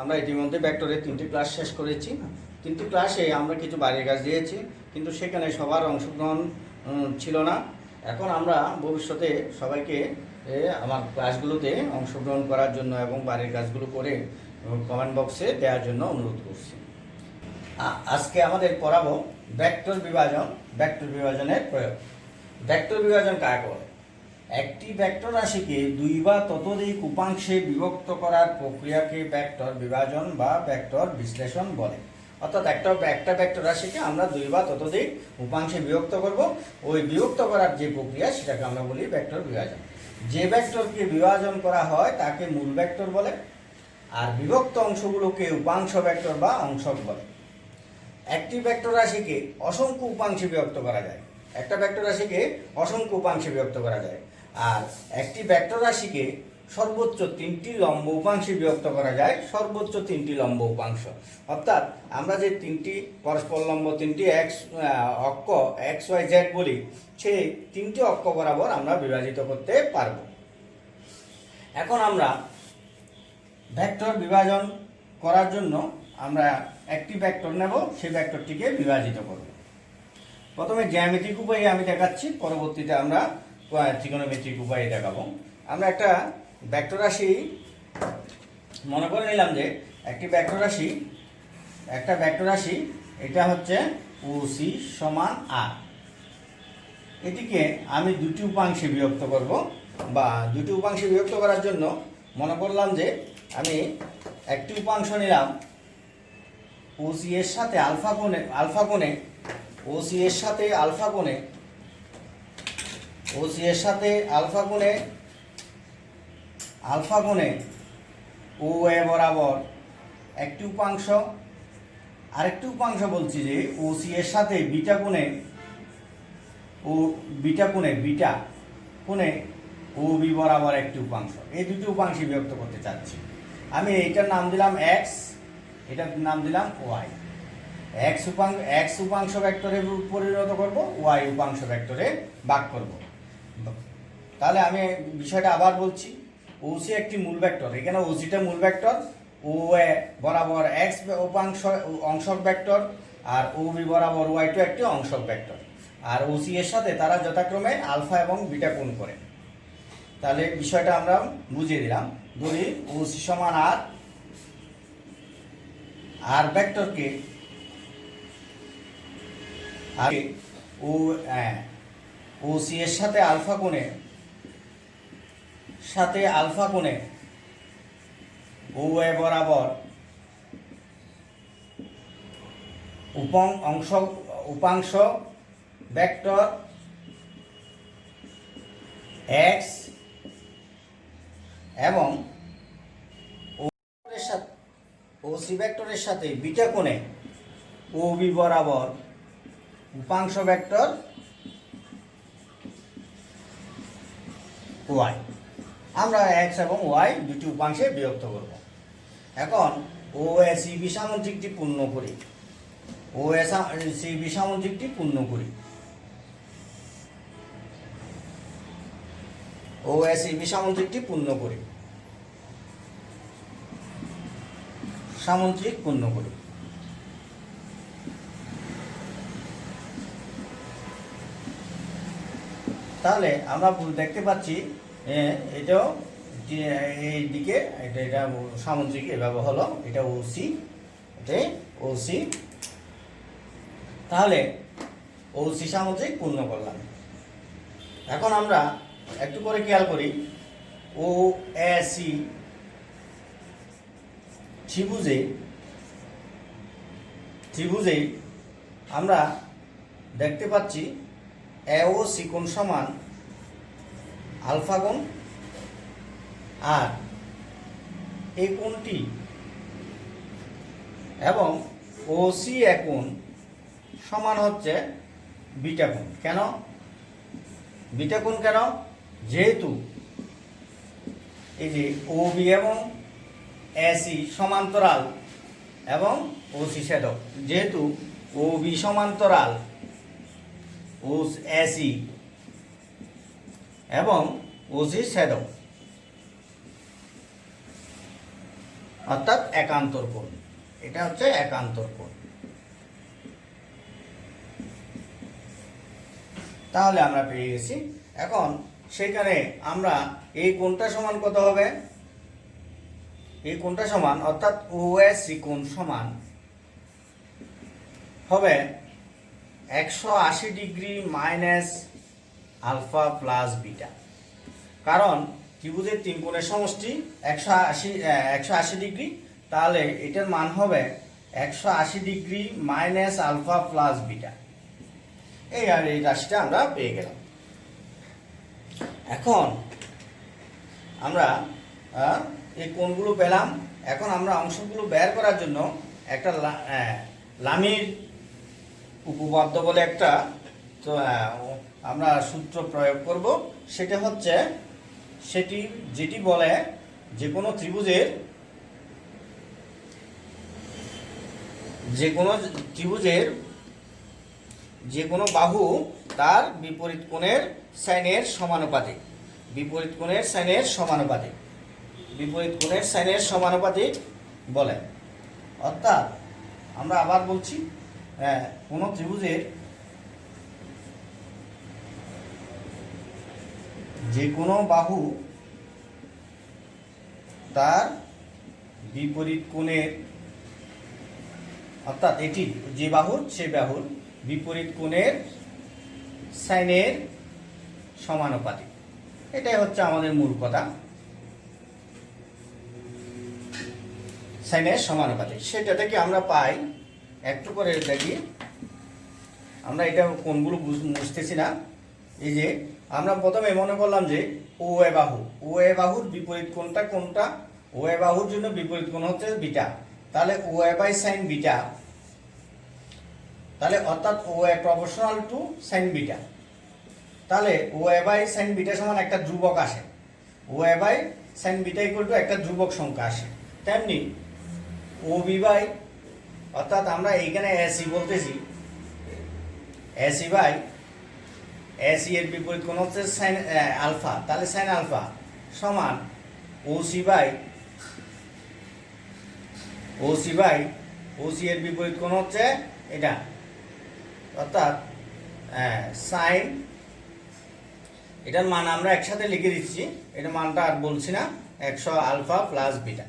আমরা ইতিমধ্যে ভেক্টরের 3টি ক্লাস শেষ করেছি। 3টি ক্লাসে আমরা কিছু বাড়ির কাজ দিয়েছি, কিন্তু সেখানে সবার অংশগ্রহণ ছিল না। এখন আমরা ভবিষ্যতে সবাইকে আমার ক্লাসগুলোতে অংশগ্রহণ করার জন্য এবং বাড়ির কাজগুলো করে কমেন্ট বক্সে দেওয়ার জন্য অনুরোধ করছি। আজকে আমাদের পড়াবো ভেক্টর বিভাজন, ভেক্টর বিভাজনের প্রয়োগ। ভেক্টর বিভাজন কাকে বলে? একটি ভেক্টর রাশিকে দুই বা ততোধিক উপাংশে বিভক্ত করার প্রক্রিয়াকে ভেক্টর বিভাজন বা ভেক্টর বিশ্লেষণ বলে। অর্থাৎ একটা ভেক্টর রাশিকে আমরা দুই বা ততোধিক উপাংশে বিভক্ত করব, ওই বিভক্ত করার যে প্রক্রিয়া সেটাকে আমরা বলি ভেক্টর বিভাজন। যে ভেক্টরকে বিভাজন করা হয় তাকে মূল ভেক্টর বলে, আর বিভক্ত অংশগুলোকে উপাংশ ভেক্টর বা অংশক বলে। একটি ভেক্টর রাশিকে অসংখ্য উপাংশে বিভক্ত করা যায়, একটা ভেক্টর রাশিকে অসংখ্য উপাংশে বিভক্ত করা যায়। আর একটি ভেক্টর রাশিকে সর্বোচ্চ 3টি লম্ব উপাংশে বিভক্ত করা যায়, সর্বোচ্চ 3টি লম্ব উপাংশ। অর্থাৎ আমরা যে 3টি পরস্পর লম্ব 3টি অক্ষ এক্স ওয়াই জেড বলি, সেই 3টি অক্ষ বরাবর আমরা বিভাজিত করতে পারব। এখন আমরা ভেক্টর বিভাজন করার জন্য আমরা একটি ভেক্টর নেব, সেই ভেক্টরটিকে বিভাজিত করব। প্রথমে জ্যামিতিক উপায়ে আমি দেখাচ্ছি, পরবর্তীতে আমরা ত্রিকোণমিতিক উপায়ে দেখাবো। আমরা একটা ভেক্টর রাশি মনে করে নিলাম যে একটা ভেক্টর রাশি এটা হচ্ছে ওসি সমান আর। এটিকে আমি দুটি উপাংশে বিভক্ত করব, বা দুটি উপাংশে বিভক্ত করার জন্য মনে করলাম যে আমি একটি উপাংশ নিলাম ওসি এর সাথে আলফা কোণে ও এ বরাবর একটি উপাংশ, আরেকটি উপাংশ বলছি যে ওসি এর সাথে বিটা কোণে ও বি বরাবর একটি উপাংশ। এই দুটি উপাংশে বিভক্ত করতে চাচ্ছি। আমি এইটার নাম দিলাম এক্স, এটার নাম দিলাম ওয়াই। এক্স উপাংশ ভেক্টরে পরিণত করব, ওয়াই উপাংশ ভেক্টরে ভাগ করব। তাহলে আমি বিষয়টা আবার বলছি। ওসি একটি মূল ভেক্টর, এখানে ওসিটা মূল ভেক্টর, ও এ বরাবর এক্স উপাংশ অংশক ভেক্টর, আর ও বি বরাবর ওয়াই টু একটি অংশক ভেক্টর। আর ওসি এর সাথে তারা যথাক্রমে আলফা এবং বিটা কোণ করে। তাহলে বিষয়টা আমরা বুঝিয়ে দিলাম। ধরি ওসি সমান আর ভেক্টরকে ওসি এর সাথে আলফা কোণে ও এ বরাবর উপাংশ ভেক্টর এক্স এবং ওসি ভেক্টরের সাথে বিটা কোণে ও বি বরাবর উপাংশ ভেক্টর ওয়াই। আমরা এক্স এবং ওয়াই দুটি উপাংশে বিভক্ত করব। এখন ও এ সি বি সামঞ্জস্যটি পূর্ণ করি, সামঞ্জস্যটি পূর্ণ করি। সামঞ্জস্য পূর্ণ করি। তাহলে আমরা দেখতে পাচ্ছি এটাও এই দিকে এটা সামঞ্জস্য এভাবে হলো, এটা ওসি, তাহলে ওসি সামঞ্জস্য পূর্ণ করলাম। এখন আমরা একটু করে খেয়াল করি, ও এ সি ত্রিভুজে আমরা দেখতে পাচ্ছি এ ও সি কোণ সমান আলফা কোণ, আর এই কোণটি এবং ও সি এ কোণ সমান হচ্ছে বিটা কোণ। কেন বিটা কোণ? যেহেতু এই যে ও বি এবং এসি সমান্তরাল এবং ওসি ছেদক, যেহেতু ও বি সমান্তরাল ও এসি এবং ওসি ছেদক, অর্থাৎ একান্তর কোণ। এটা হচ্ছে একান্তর কোণ। তাহলে আমরা পেয়ে গেছি। এখন সেখানে আমরা এই কোণটা সমান কত হবে? এই কোণটা সমান অর্থাৎ ওএসি কোণ সমান হবে 180 degree minus alpha plus beta. কারণ ত্রিভুজের তিন কোণের সমষ্টি 180 ডিগ্রি, তাহলে এটার মান হবে 180 degree minus alpha plus beta. এই আর এই রাশিটা আমরা পেয়ে গেলাম। এখন আমরা এই কোণগুলো পেলাম। এখন আমরা অংশগুলো বের করার জন্য একটা লামির উপপাদ্য বলে একটা আমরা সূত্র প্রয়োগ করব। সেটা হচ্ছে যেটি বলে যে কোনো ত্রিভুজের যে কোনো বাহু তার বিপরীত কোণের সাইনের সমানুপাতিক। বিপরীত কোণের সাইনের সমানুপাতিক বলে। অর্থাৎ আমরা আবার বলছি, কোনো ত্রিভুজের যে কোনো বাহু তার বিপরীত কোণের, অর্থাৎ এটি যে বাহুর সে বাহুর বিপরীত কোণের সাইনের সমানুপাতিক। এটাই হচ্ছে আমাদের মূল কথা, সাইনের সমানুপাতিক। সেটা থেকে আমরা পাই, একটু করে দেখি, আমরা এটা কোণগুলো বুঝতেছি না। এই যে আমরা প্রথমে মনে করলাম যে ও এ বাহুর বিপরীত কোণটা কোনটা? ও এ বাহুর জন্য বিপরীত কোণ হচ্ছে বিটা। তাহলে O A by sine beta, তাহলে অর্থাৎ O A proportional to sine beta. তাহলে O A by sine beta সমান একটা ধ্রুবক আসে। O A by sine beta equal to একটা ধ্রুবক সংখ্যা আসে। তেমনি ও বি বাই, অর্থাৎ আমরা এইখানে এসি বলতেছি, এসি বাই এসি এর বিপরীত কোণ হচ্ছে সাইন আলফা, তাহলে সাইন আলফা সমান ওসি বাই ওসি এর বিপরীত কোণ হচ্ছে এটা, অর্থাৎ সাইন, এটার মান আমরা একসাথে লিখে দিচ্ছি, এটার মানটা আর বলছি না, 100 আলফা প্লাস বিটা।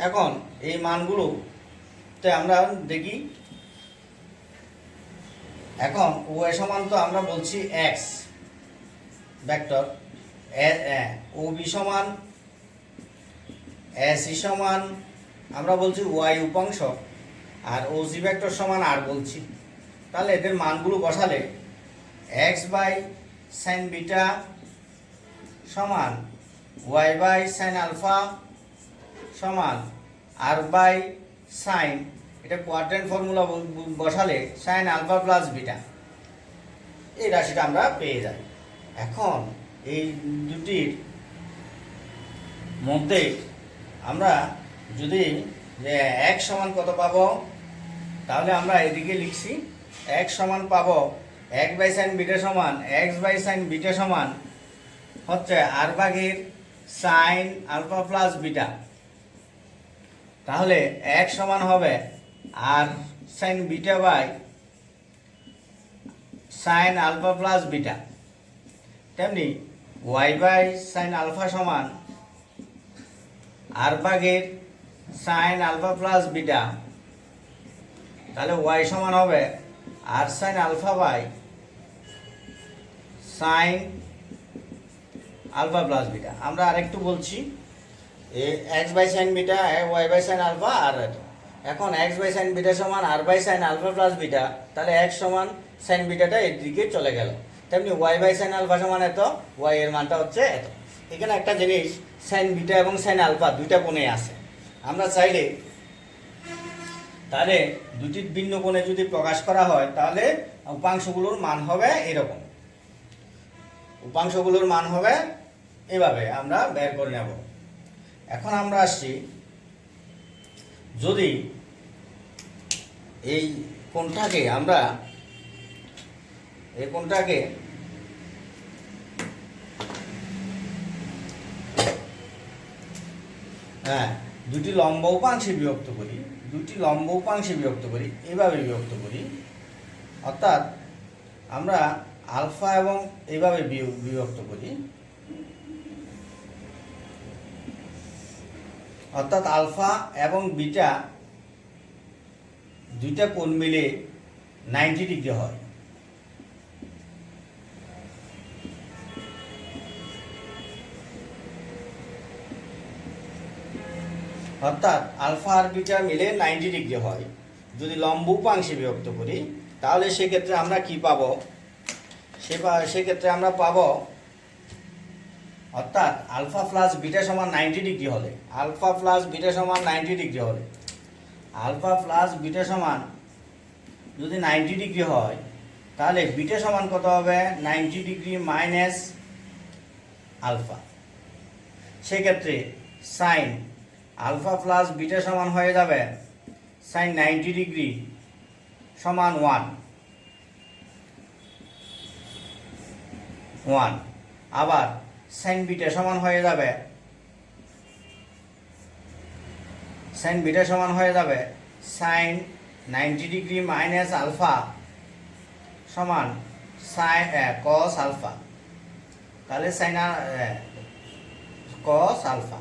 এখন এই মানগুলোতে আমরা দেখি। এখন ও এ সমান তো আমরা বলছি এক্স ভেক্টর, ও বি সমান এসি সমান আমরা বলছি ওয়াই উপাংশ, আর ও সি ভেক্টর সমান আর বলছি। তাহলে এদের মানগুলো বসালে এক্স বাই সাইন বিটা সমান ওয়াই বাই সাইন আলফা সমান আর বাই সাইন, এটা কোয়াড্রেন্ট ফর্মুলা বসালে সাইন আলফা প্লাস বিটা, এই রাশিটা আমরা পেয়ে যাই। এখন এই দুটির মধ্যে আমরা যদি এক সমান কত পাবো, তাহলে আমরা এদিকে লিখছি এক সমান পাবো এক বাই সাইন বিটা সমান এক্স বাই সাইন বিটা সমান হচ্ছে আর ভাগের সাইন আলফা প্লাস বিটা। তাহলে এক সমান হবে R sine beta by sine alpha plus beta. তেমনি ওয়াই বাই সাইন আলফা সমান আর ভাগের সাইন আলফা প্লাস বিটা। তাহলে ওয়াই সমান হবে R sine alpha by sine alpha plus beta. আমরা আরেকটু বলছি, X by sine beta Y by sine alpha, আর এখন এক্স বাই সাইন বিটা সমান R by sine alpha plus beta. তাহলে এক্স সমান সাইন বিটাটা এর দিকে চলে গেল। তেমনি ওয়াই বাই সাইন আলফা সমান এত, ওয়াই এর মানটা হচ্ছে এত। এখানে একটা জিনিস, সাইন বিটা এবং সাইন আলফা দুইটা কোণে আছে। আমরা চাইলে তাহলে দুটি ভিন্ন কোণে যদি প্রকাশ করা হয়, তাহলে উপাংশগুলোর মান হবে এরকম, উপাংশগুলোর মান হবে এভাবে আমরা বের করে নেব। এখন আমরা আসছি, যদি এই কোণটাকে আমরা এই কোণটাকে দুটি লম্ব উপাংশে বিভক্ত করি, এভাবে বিভক্ত করি, অর্থাৎ আমরা আলফা এবং এইভাবে বিভক্ত করি, অর্থাৎ আলফা এবং বিটা দুইটা কোণ মিলে 90 ডিগ্রি হয়। অর্থাৎ আলফা আর বিটা মিলে 90 ডিগ্রি হয়। যদি লম্ব উপাংশে বিভক্ত করি তাহলে সেক্ষেত্রে আমরা কি পাবো? সেক্ষেত্রে আমরা পাবো, অর্থাৎ আলফা প্লাস বিটা সমান 90 ডিগ্রি হলে, আলফা প্লাস বিটা সমান 90 ডিগ্রি হলে, আলফা প্লাস বিটা সমান যদি 90 ডিগ্রি হয় তাহলে বিটা সমান কত হবে? 90 ডিগ্রি মাইনাস আলফা। সেক্ষেত্রে সাইন আলফা প্লাস বিটা সমান হয়ে যাবে সাইন 90 ডিগ্রি সমান 1। আবার সাইন বিটা সমান হয়ে যাবে সাইন 90 ডিগ্রি মাইনাস আলফা সমান সাইন কস আলফা। তাহলে সাইন কস আলফা।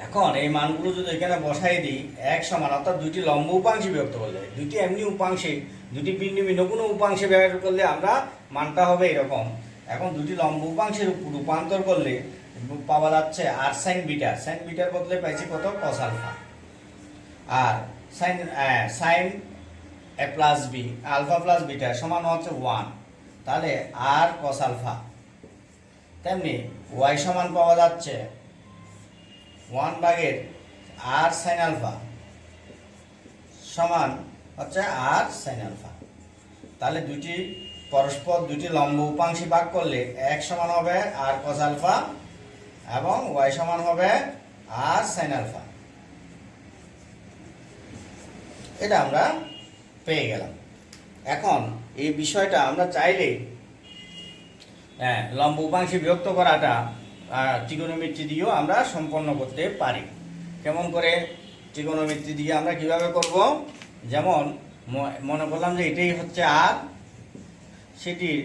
এখন এই মানগুলো যদি এখানে বসাই দিই, এক সমান, অর্থাৎ দুইটি লম্ব উপাংশে বিভক্ত করলে, দুইটি এমনি উপাংশে, দুটি ভিন্ন ভিন্ন কোনো উপাংশে ব্যবহার করলে আমরা মানটা হবে এরকম। এখন দুটি লম্ব উপাংশের রূপান্তর করলে পাওয়া যাচ্ছে আর সাইন বিটার বদলে পাইছি কত? Cos alpha. আর sine A plus B, alpha plus beta সমান হচ্ছে 1, তাহলে আর কস আলফা। তেমনি ওয়াই সমান পাওয়া যাচ্ছে 1/r সাইন আলফা সমান হচ্ছে আর সাইন আলফা। তাহলে দুটি লম্ব উপাংশে ভাগ করলে এক সমান হবে আর কস আলফা এবং ওয়াই সমান হবে আর সাইন আলফা। এটা আমরা পেয়ে গেলাম। এখন এই বিষয়টা আমরা চাইলে লম্ব উপাংশে বিভক্ত করাটা ত্রিকোণমিতি দিয়েও আমরা সম্পন্ন করতে পারি। কেমন করে ত্রিকোণমিতি দিয়ে আমরা কিভাবে করব? যেমন মনে করলাম যে এটাই হচ্ছে আর, সেটির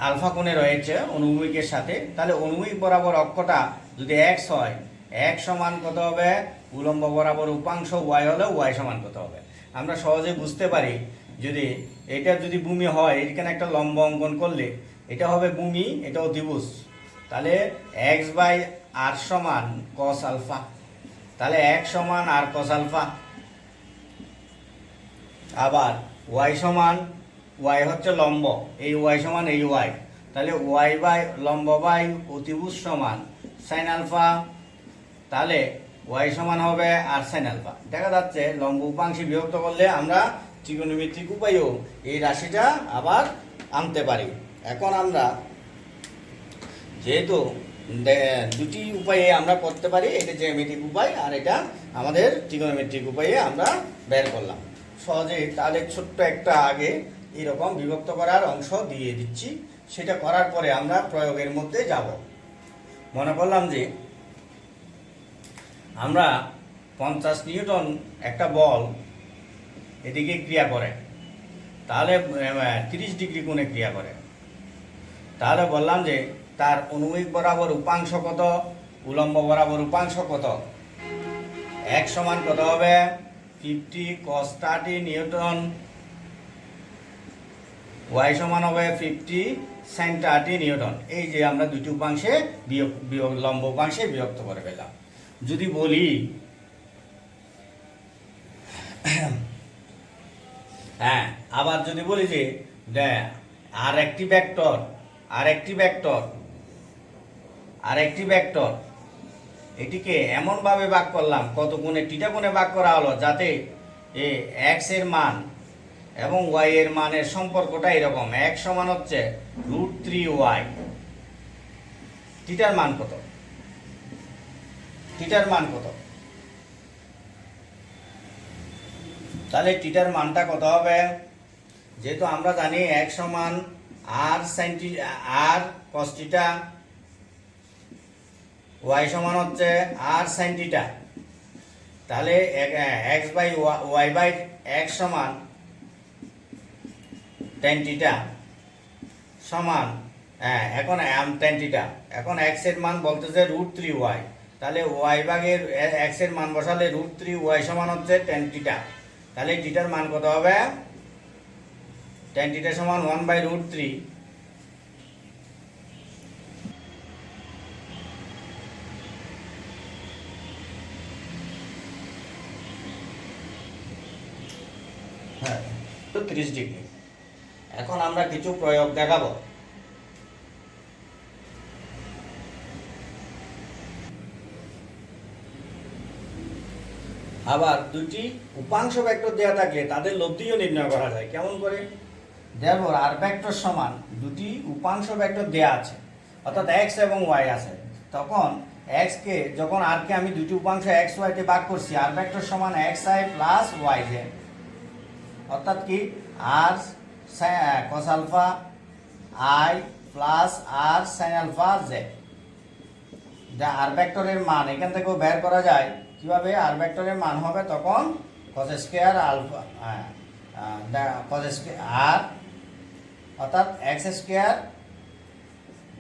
আলফা কোণে রয়েছে অনুভূমিকের সাথে, তাহলে অনুভূমিক বরাবর অক্ষটা যদি এক্স হয়, এক সমান কত হবে? উলম্ব বরাবর উপাংশ ওয়াই হলে ওয়াই সমান কত হবে? আমরা সহজে বুঝতে পারি, এটা যদি ভূমি হয়, এখানে একটা লম্ব অঙ্কন করলে এটা হবে ভূমি, এটা অতিভুজ, তাহলে x/r সমান cos আলফা। তাহলে x সমান r cos আলফা। আবার y হচ্ছে লম্ব, এই y সমান এই y, তাহলে লম্ব বাই অতিভুজ সমান sin আলফা। তাহলে y সমান হবে r sin আলফা। দেখা যাচ্ছে লম্ব উপাংশে বিভক্ত করলে আমরা ত্রিকোণমিতিক উপায়েও এই রাশিটা আবার আনতে পারি। এখন আমরা যেহেতু দুটি উপায়ে আমরা করতে পারি, এটা জ্যামিতিক উপায় আর এটা আমাদের ত্রিকোণমিতিক উপায়ে আমরা বের করলাম সহজে। তাহলে ছোট্ট একটা আগে এরকম বিভক্ত করার অংশ দিয়ে দিচ্ছি, সেটা করার পরে আমরা প্রয়োগের মধ্যে যাব। মনে করলাম যে আমরা 50 নিউটন একটা বল এদিকে ক্রিয়া করে, তাহলে 30 ডিগ্রি কোণে ক্রিয়া করে, তাহলে বললাম যে তার অনুভূমিক বরাবর উপাংশ কত, উলম্ব বরাবর উপাংশ কত? এক সমান কত হবে? 50 cos 30 নিউটন, ওয়াই সমান হবে 50 sin 30 নিউটন। এই যে আমরা দুটি উপাংশে লম্ব উপাংশে বিভক্ত করে পেলাম। যদি বলি আবার যদি বলি যে আর একটি ভেক্টর এটিকে এমনভাবে ভাগ করলাম, কত কোণে? টিটা কোণে ভাগ করা হলো, যাতে এক্স এর মান এবং ওয়াই এর মানের সম্পর্কটা এরকম। x সমান হচ্ছে √3y। টিটার মান কত? তাহলে টিটার মানটা কত হবে? যেহেতু আমরা জানি x সমান r sin r cos theta, y সমান হচ্ছে আর সাইন থিটা, তাহলে x by y by x সমান টেন থিটা সমান এখন টেন থিটা, এখন এক্স এর মান বলতেছে √3y, তাহলে ওয়াই ভাগের এক্স এর মান বসালে √3y সমান হচ্ছে টেন থিটা, তাহলে থিটার মান কত হবে? টেন থিটা সমান 1/√3। হ্যাঁ, তো 30 ডিগ্রি। এখন আমরা কিছু প্রয়োগ দেখাবো। আবার দুটি উপাংশ ভেক্টর দেওয়া থাকলে তাদের লব্ধিও নির্ণয় করা যায়। কেমন করে? দেওয়ার আর ভেক্টর সমান দুটি উপাংশ ভেক্টর দেওয়া আছে, অর্থাৎ এক্স এবং ওয়াই আছে, তখন এক্স কে যখন আর কে আমি দুটি উপাংশ এক্স ওয়াই তে ভাগ করছি, আর ভেক্টর সমান X I plus Y J, অর্থাৎ কি R cos alpha I plus R sine alpha J. যা আর ভেক্টরের মান এখান থেকেও বের করা যায়। কিভাবে? আর ভেক্টরের মান হবে তখন cos square alpha cos square আর, অর্থাৎ X square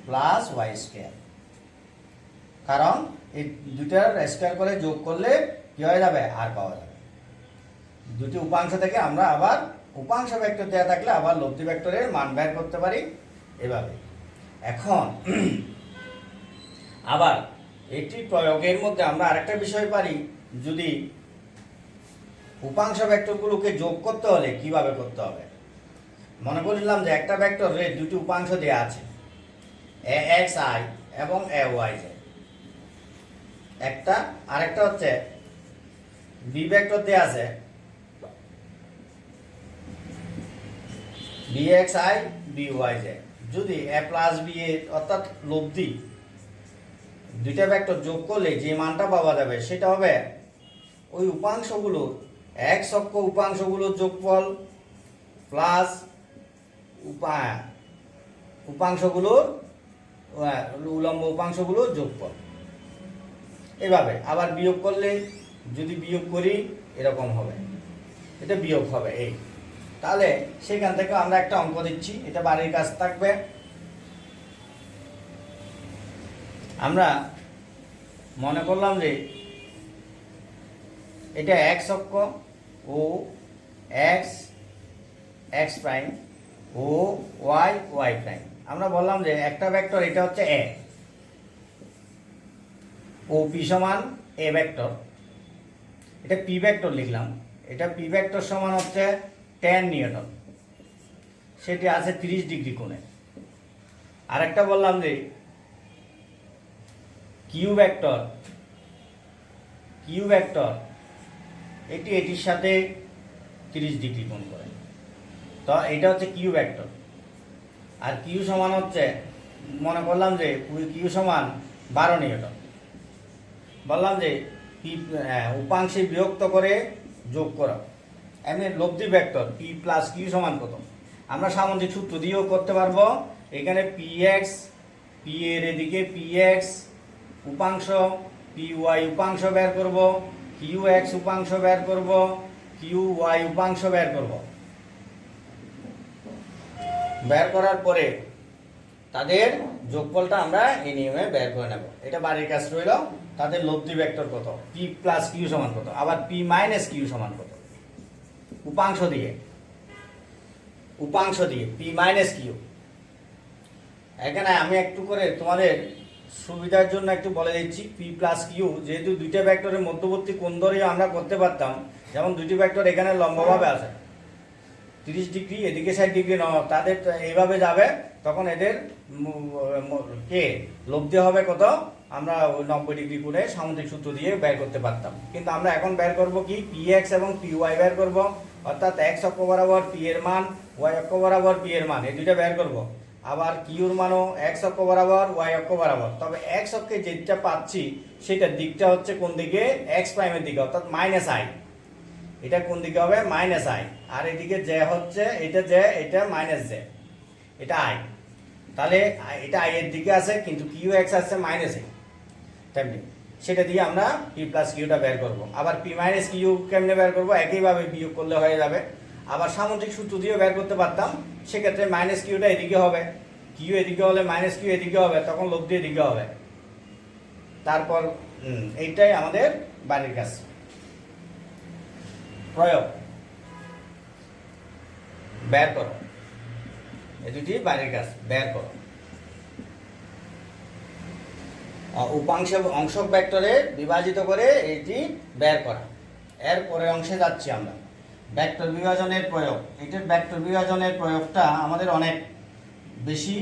plus Y square, কারণ এই দুটার স্কয়ার করে যোগ করলে কি হয়ে যাবে? আর পাওয়া যাবে। দুটি উপাংশ থেকে আমরা আবার উপাংশ ভেক্টর দেওয়া থাকলে আবার লব্ধি ভেক্টরের মান বের করতে পারি এভাবে। এখন আবার এটি প্রয়োগের মধ্যে আমরা আরেকটা বিষয় পারি, যদি উপাংশ ভেক্টরগুলোকে যোগ করতে হলে কিভাবে করতে হবে। মনে করলাম যে একটা ভেক্টরের দুটি উপাংশ দেওয়া আছে, এ এক্স আই এবং এ ওয়াই জে, একটা আরেকটা হচ্ছে বি ভেক্টর দেওয়া আছে B x i B y j. যদি এ প্লাস বি এ অর্থাৎ লব্ধি দুইটা ভেক্টর যোগ করলে যে মানটা পাওয়া যাবে সেটা হবে ওই উপাংশগুলো এক্স অক্ষ উপাংশগুলোর যোগফল প্লাস উপাংশগুলোর উলম্ব উপাংশগুলোর যোগফল। এভাবে আবার বিয়োগ করলে যদি বিয়োগ করি এরকম হবে, এটা বিয়োগ হবে এই। তাহলে সেখান থেকে আমরা একটা অঙ্ক দিচ্ছি, এটা বাড়ির কাজ থাকবে। আমরা মনে করলাম যে এটা এক্স অক্ষ ও এক্স এক্স প্রাইম ও ওয়াই ওয়াই প্রাইম। আমরা বললাম যে একটা ভেক্টর এটা হচ্ছে এ, ও পি সমান এ ভেক্টর, এটা পি ভেক্টর লিখলাম, এটা পি ভেক্টর সমান হচ্ছে টেন নিউটন, সেটি আছে 30 ডিগ্রি কোণে। আরেকটা বললাম যে কিউ ভেক্টর এটি এটির সাথে 30 ডিগ্রি কোণ করে, তো এটা হচ্ছে কিউ ভেক্টর। আর কিউ সমান হচ্ছে মনে করলাম যে কিউ সমান 12 নিউটন। বললাম যে পি উপাংশে বিভক্ত করে যোগ করা, এমনি লব্ধি ভেক্টর পি প্লাস কিউ সমান কত আমরা সামুদ্রিক সূত্র দিয়েও করতে পারবো। এখানে পি এক্স, পি এর এদিকে পি এক্স উপাংশ, পি ওয়াই উপাংশ বের করব, কিউ এক্স উপাংশ বের করব, কিউ ওয়াই উপাংশ বের করব। বের করার পরে তাদের যোগফলটা আমরা এই নিয়মে বের করে নেব। এটা বাড়ির কাজ রইল। তাদের লব্ধি ভেক্টর কত, পি প্লাস কিউ সমান কত, আবার পি মাইনাস কিউ সমান কত, উপাংশ দিয়ে পি মাইনাস কিউ। এখানে আমি একটু করে তোমাদের সুবিধার জন্য একটু বলে দিচ্ছি, পি প্লাস কিউ যেহেতু দুইটা ভেক্টরের মধ্যবর্তী কোণ ধরেও আমরা করতে পারতাম, যেমন দুটি ভেক্টর এখানে লম্বভাবে আছে 30 ডিগ্রি, এদিকে 60 ডিগ্রি, তাদের এইভাবে যাবে, তখন এদের কে লব্ধি হবে কত আমরা 90 ডিগ্রি কোণে সামুদ্রিক সূত্র দিয়ে বের করতে পারতাম। কিন্তু আমরা এখন বের করব কি, পি এক্স এবং পি ওয়াই বের করব, অর্থাৎ এক্স অক্ষ বরাবর পি এর মান, ওয়াই অক্ষ বরাবর পি এর মান, এই দুইটা বের করব। আবার কিউর মানও এক্স অক্ষ বরাবর ওয়াই অক্ষ বরাবর, তবে এক্স অক্ষে যেটা পাচ্ছি সেটার দিকটা হচ্ছে কোন দিকে, এক্স প্রাইমের দিকে, অর্থাৎ মাইনাস আই। এটা কোন দিকে হবে, মাইনাস আই। আর এদিকে জে হচ্ছে এটা জে, এটা মাইনাস জে, এটা আই। তাহলে এটা আই এর দিকে আছে, কিন্তু কিউ এক্স আছে মাইনাস আই। তেমনি সেটা দিয়ে আমরা পি প্লাস কিউটা বের করব। আবার পি মাইনাস কিউ কেমনে বের করব, একইভাবে বিয়োগ করলে হয়ে যাবে। আবার সামুদ্রিক সূত্র দিয়েও বের করতে পারতাম, সেক্ষেত্রে মাইনাস কিউটা এদিকে হবে, কিউ এদিকে হলে মাইনাস কিউ এদিকে হবে, তখন লব্ধ এদিকে হবে। তারপর এইটাই আমাদের বাড়ির কাজ। প্রয়োগ বের করো, এই দুটি বাড়ির কাজ, বের করো। উপাংশ অংশক ভেক্টরে বিভাজিত করে এটি বের করা। এর পরের অংশে যাচ্ছি আমরা, ভেক্টর বিভাজনের প্রয়োগ। এটার ভেক্টর বিভাজনের প্রয়োগটা আমাদের অনেক বেশি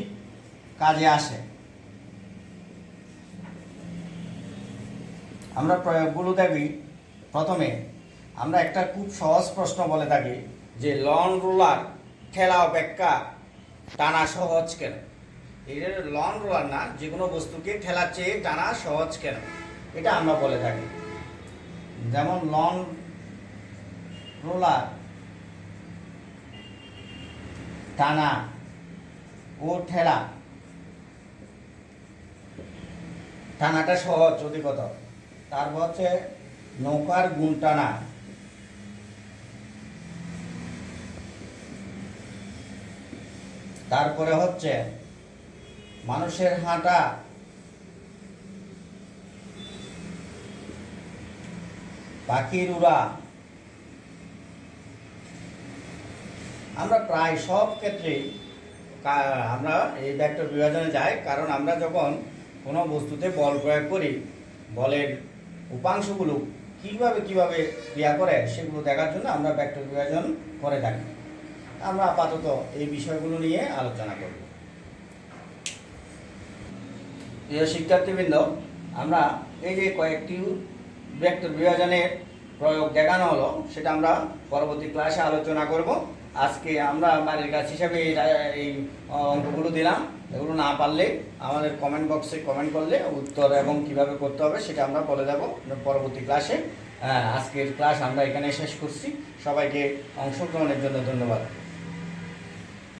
কাজে আসে। আমরা প্রয়োগগুলো দেখি। প্রথমে আমরা একটা খুব সহজ প্রশ্ন বলে থাকি যে লন রুলার ঠেলা অপেক্ষা টানা সহজ কেন? এটা লন রুলার না, যে কোনো বস্তুকে ঠেলার চেয়ে টানা সহজ কেন, এটা আমরা বলে থাকি। যেমন লন রোলার টানা ও ঠেলা, টানাটা সহজ অধিকতর। তারপর হচ্ছে নৌকার গুণ টানা, তারপরে হচ্ছে মানুষের হাঁটা, পাখির উড়া। আমরা প্রায় সব ক্ষেত্রেই আমরা এই ভেক্টর বিভাজনে যাই, কারণ আমরা যখন কোনো বস্তুতে বল প্রয়োগ করি, বলের উপাংশগুলো কিভাবে ক্রিয়া করে সেগুলো দেখার জন্য আমরা ভেক্টর বিভাজন করে থাকি। আমরা আপাতত এই বিষয়গুলো নিয়ে আলোচনা করব। প্রিয় শিক্ষার্থীবৃন্দ, আমরা এই যে কয়েকটি ভেক্টর বিভাজনের প্রয়োগ দেখানো হলো, সেটা আমরা পরবর্তী ক্লাসে আলোচনা করব। আজকে আমরা বাড়ির কাজ হিসাবে এই অঙ্কগুলো দিলাম। এগুলো না পারলে আমাদের কমেন্ট বক্সে কমেন্ট করলে উত্তর এবং কিভাবে করতে হবে সেটা আমরা বলে দেব পরবর্তী ক্লাসে। আজকের ক্লাস আমরা এখানে শেষ করছি। সবাইকে অংশগ্রহণের জন্য ধন্যবাদ।